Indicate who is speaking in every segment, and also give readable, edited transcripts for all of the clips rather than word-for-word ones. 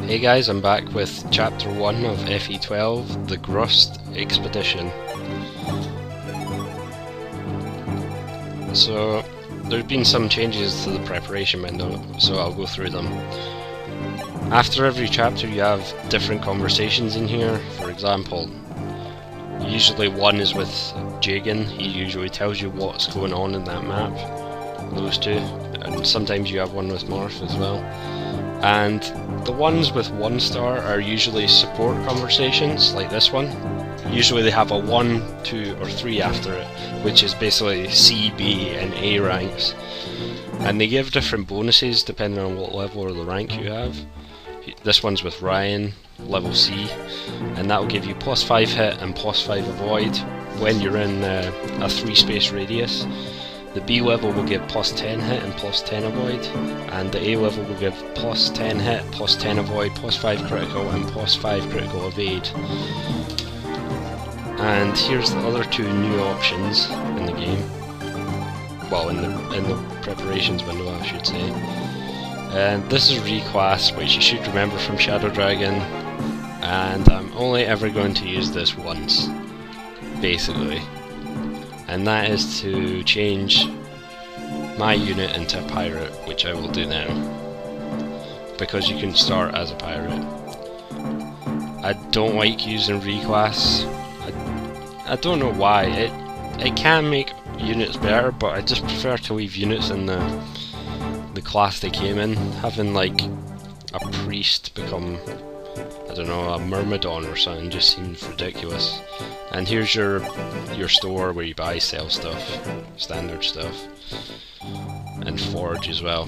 Speaker 1: Hey guys, I'm back with Chapter 1 of FE12, The Grust Expedition. So, there have been some changes to the preparation window, so I'll go through them. After every chapter you have different conversations in here. For example, usually one is with Jagan. He usually tells you what's going on in that map, those two, and sometimes you have one with Marth as well. And the ones with 1 star are usually support conversations, like this one. Usually they have a 1, 2 or 3 after it, which is basically C, B and A ranks. And they give different bonuses depending on what level or the rank you have. This one's with Ryan, level C, and that will give you +5 hit and +5 avoid when you're in a 3 space radius. The B level will give +10 hit and +10 avoid, and the A level will give +10 hit, +10 avoid, +5 critical and +5 critical evade. And here's the other 2 new options in the game. Well, in the preparations window, I should say. And this is reclass, which you should remember from Shadow Dragon, and I'm only ever going to use this once, basically. And that is to change my unit into a pirate, which I will do now, because you can start as a pirate. I don't like using reclass. I don't know why. It can make units better, but I just prefer to leave units in the class they came in. Having like a priest become, I don't know, a myrmidon or something just seems ridiculous. And here's your store where you buy, sell stuff, standard stuff, and forge as well.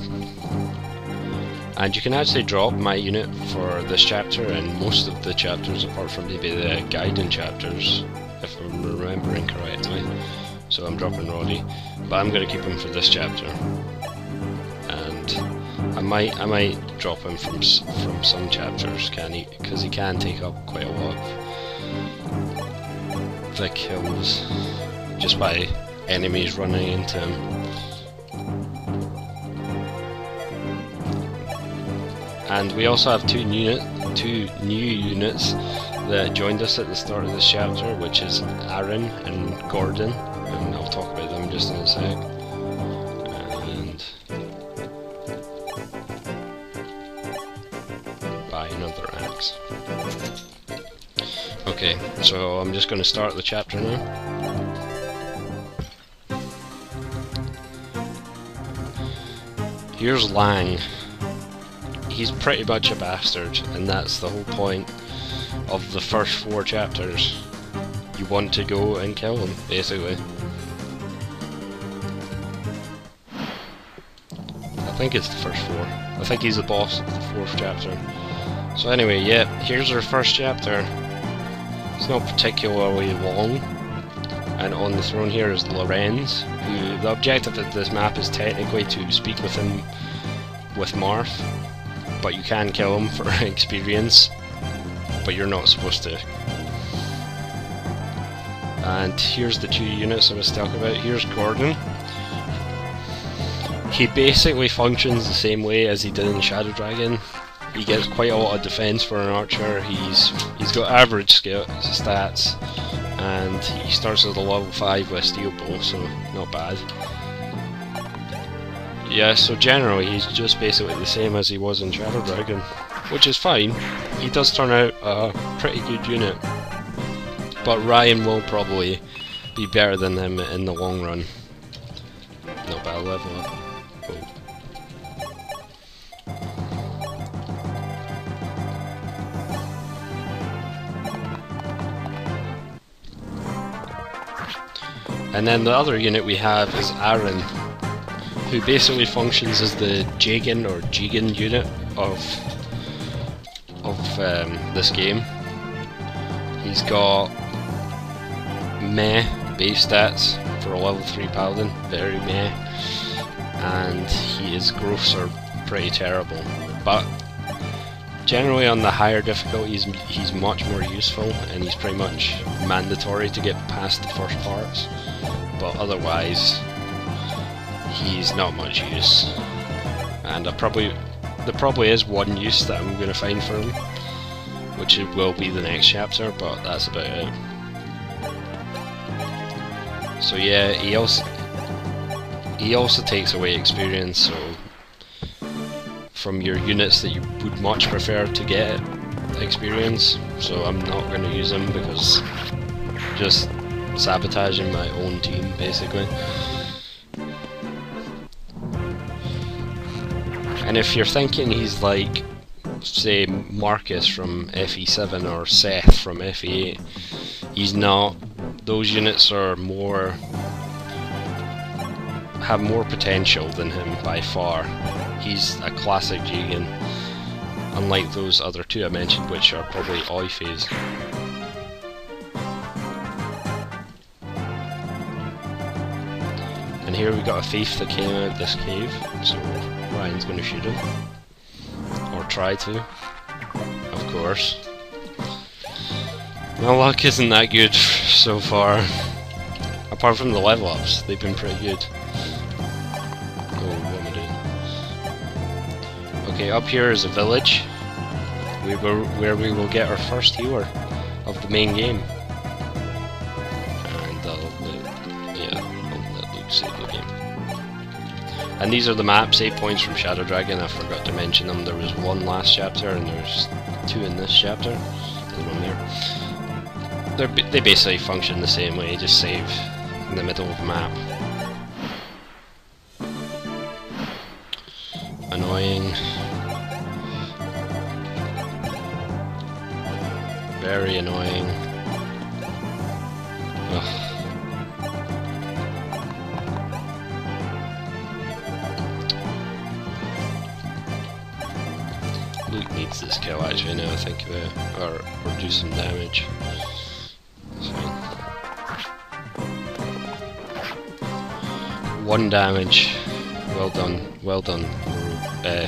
Speaker 1: And you can actually drop my unit for this chapter and most of the chapters, apart from maybe the guiding chapters, if I'm remembering correctly. So I'm dropping Roddy, but I'm going to keep him for this chapter. And I might drop him from some chapters, because he can take up quite a lot of the kills just by enemies running into him. And we also have two new units that joined us at the start of this chapter, which is Aaron and Gordon, and I'll talk about them just in a sec. And buy another axe. Okay, so I'm just going to start the chapter now. Here's Lang. He's pretty much a bastard, and that's the whole point of the first 4 chapters. You want to go and kill him, basically. I think it's the first 4. I think he's the boss of the 4th chapter. So anyway, yeah, here's our first chapter. It's not particularly long, and on the throne here is Lorenz, who the objective of this map is technically to speak with him with Marth, but you can kill him for experience, but you're not supposed to. And here's the 2 units I was talking about. Here's Gordon. He basically functions the same way as he did in Shadow Dragon. He gets quite a lot of defense for an archer. He's got average stats, and he starts at a level 5 with steel bow, so not bad. Yeah, so generally he's just basically the same as he was in Shadow Dragon, which is fine. He does turn out a pretty good unit, but Ryan will probably be better than him in the long run. No, but I'll level up. Oh. And then the other unit we have is Aaron, who basically functions as the Jagan or Jigan unit of this game. He's got meh base stats for a level 3 paladin, very meh, and his growths are pretty terrible. But generally on the higher difficulties he's much more useful, and he's pretty much mandatory to get past the first parts, but otherwise he's not much use. And I probably there probably is one use that I'm going to find for him, which will be the next chapter, but that's about it. So yeah, he also takes away experience, so from your units that you would much prefer to get experience, so I'm not going to use him because just sabotaging my own team basically. And if you're thinking he's like, say, Marcus from FE7 or Seth from FE8, he's not. Those units are have more potential than him by far. He's a classic Jagan, unlike those other two I mentioned, which are probably Oi phase. And here we got a thief that came out of this cave, so Ryan's going to shoot him. Or try to, of course. My luck isn't that good so far. Apart from the level ups, they've been pretty good. Oh, what am I doing? Okay, up here is a village where we will get our first healer of the main game. And I'll let Luke save the game. And these are the map save points from Shadow Dragon. I forgot to mention them. There was one last chapter and there's two in this chapter. There's one there. They basically function the same way, just save in the middle of a map. Annoying. Very annoying. Ugh. Luke needs this kill actually now I think of it, or do some damage. That's fine. 1 damage. Well done,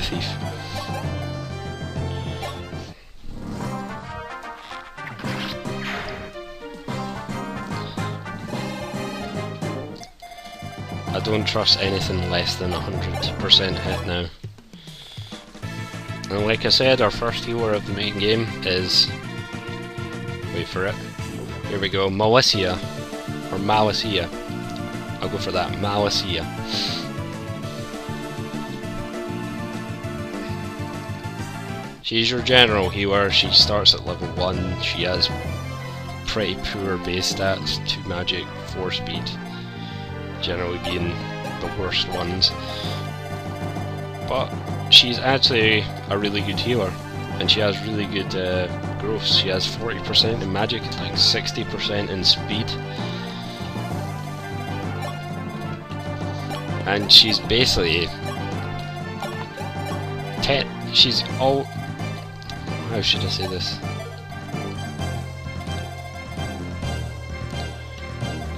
Speaker 1: thief. I don't trust anything less than 100% hit now. And like I said, our first healer of the main game is... wait for it. Here we go, Malicia. Or Malicia. I'll go for that, Malicia. She's your general healer, she starts at level 1, she has pretty poor base stats, 2 magic, 4 speed. Generally being the worst ones. But she's actually a really good healer, and she has really good growth. She has 40% in magic, like 60% in speed. And she's basically... she's all... how should I say this?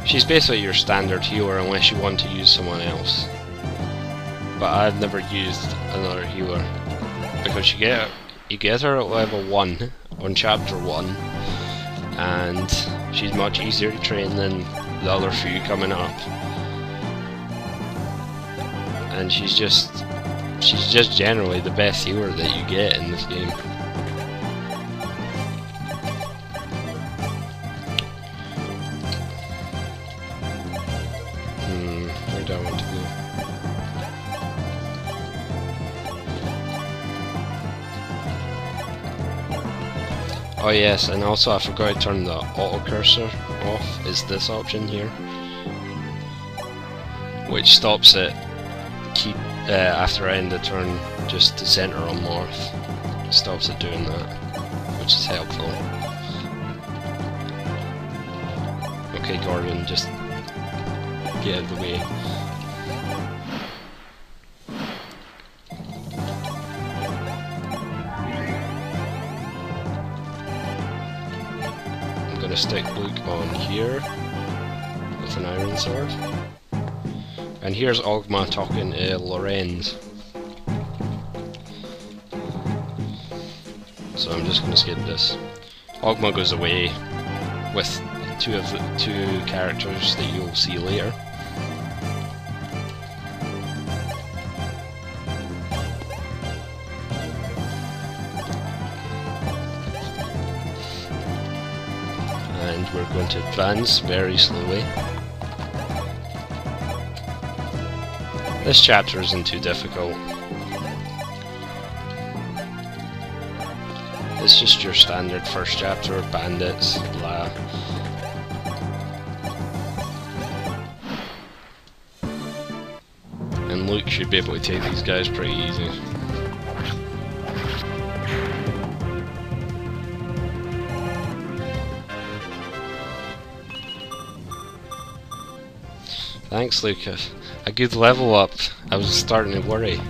Speaker 1: She's basically your standard healer unless you want to use someone else. But I've never used another healer because you get her at level 1 on chapter 1, and she's much easier to train than the other few coming up. And she's just generally the best healer that you get in this game. Where do I want to go? Oh yes, and also I forgot to turn the auto cursor off, is this option here, which stops it after I end the turn just to center on Marth. It stops it doing that, which is helpful. Okay Gordon, just get out of the way. I'm gonna stick Luke on here with an iron sword. And here's Ogma talking to Lorenz. So I'm just gonna skip this. Ogma goes away with two of the characters that you'll see later. and we're going to advance very slowly. This chapter isn't too difficult. It's just your standard first chapter, bandits, blah. And Luke should be able to take these guys pretty easy. Thanks, Luke. A good level up. I was starting to worry.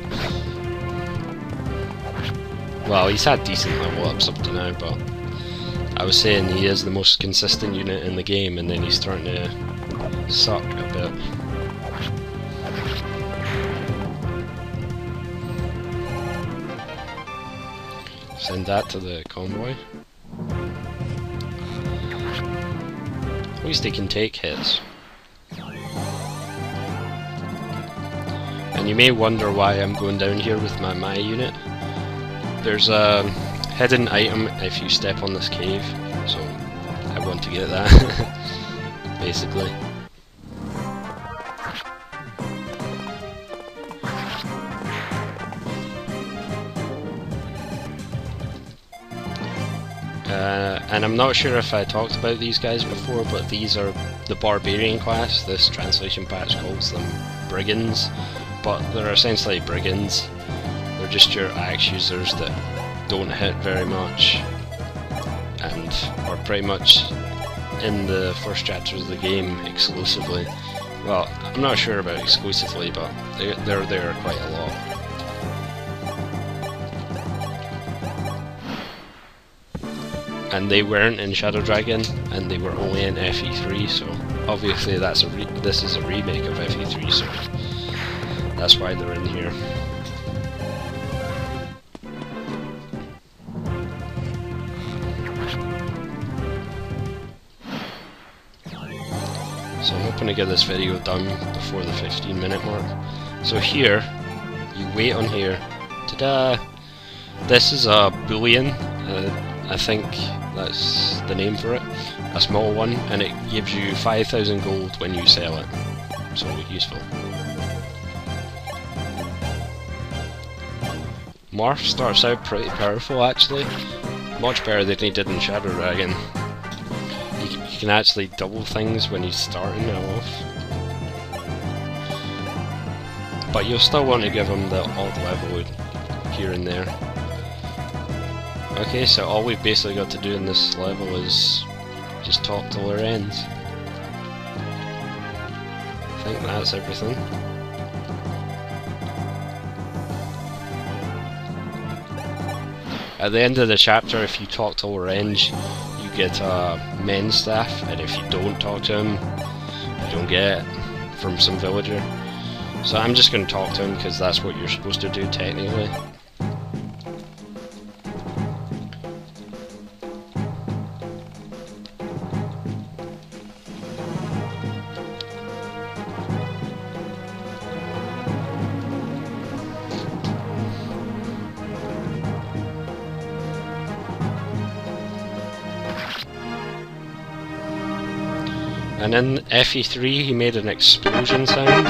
Speaker 1: Well, he's had decent level ups up to now, but I was saying he is the most consistent unit in the game, and then he's starting to suck a bit. Send that to the convoy. At least they can take hits. And you may wonder why I'm going down here with my unit. There's a hidden item if you step on this cave, so I want to get that, basically. And I'm not sure if I talked about these guys before, but these are the barbarian class. This translation patch calls them brigands, but they're essentially brigands. They're just your axe users that don't hit very much and are pretty much in the first chapters of the game exclusively. Well, I'm not sure about exclusively, but they're there quite a lot. And they weren't in Shadow Dragon, and they were only in FE3, so obviously this is a remake of FE3, so that's why they're in here. So I'm hoping to get this video done before the 15-minute mark. So here, you wait on here. Ta-da! This is a boolean. I think that's the name for it. A small one, and it gives you 5,000 gold when you sell it. So useful. Marth starts out pretty powerful actually. Much better than he did in Shadow Dragon. You can actually double things when he's starting it off. But you'll still want to give him the odd level here and there. Okay, so all we've basically got to do in this level is just talk to Lorenz. I think that's everything. At the end of the chapter, if you talk to Lorenz, you get a men's staff, and if you don't talk to him, you don't get it from some villager. So I'm just going to talk to him because that's what you're supposed to do technically. And in FE3 he made an explosion sound,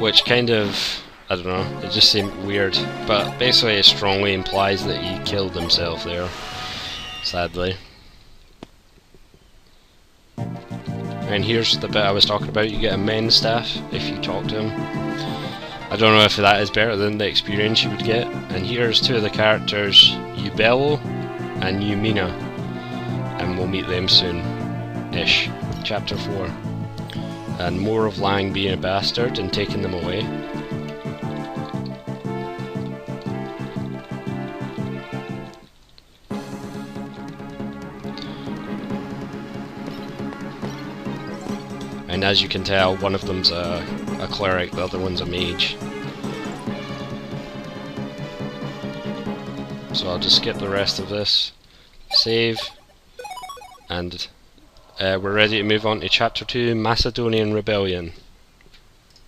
Speaker 1: which kind of, I don't know, it just seemed weird, but basically it strongly implies that he killed himself there, sadly. And here's the bit I was talking about, you get a men's staff if you talk to him. I don't know if that is better than the experience you would get. And here's two of the characters, Ubello and Yumina. And we'll meet them soon-ish. Chapter 4. And more of Lang being a bastard and taking them away. And as you can tell, one of them's a cleric, the other one's a mage. So I'll just skip the rest of this. Save. And we're ready to move on to Chapter 2, Macedonian Rebellion.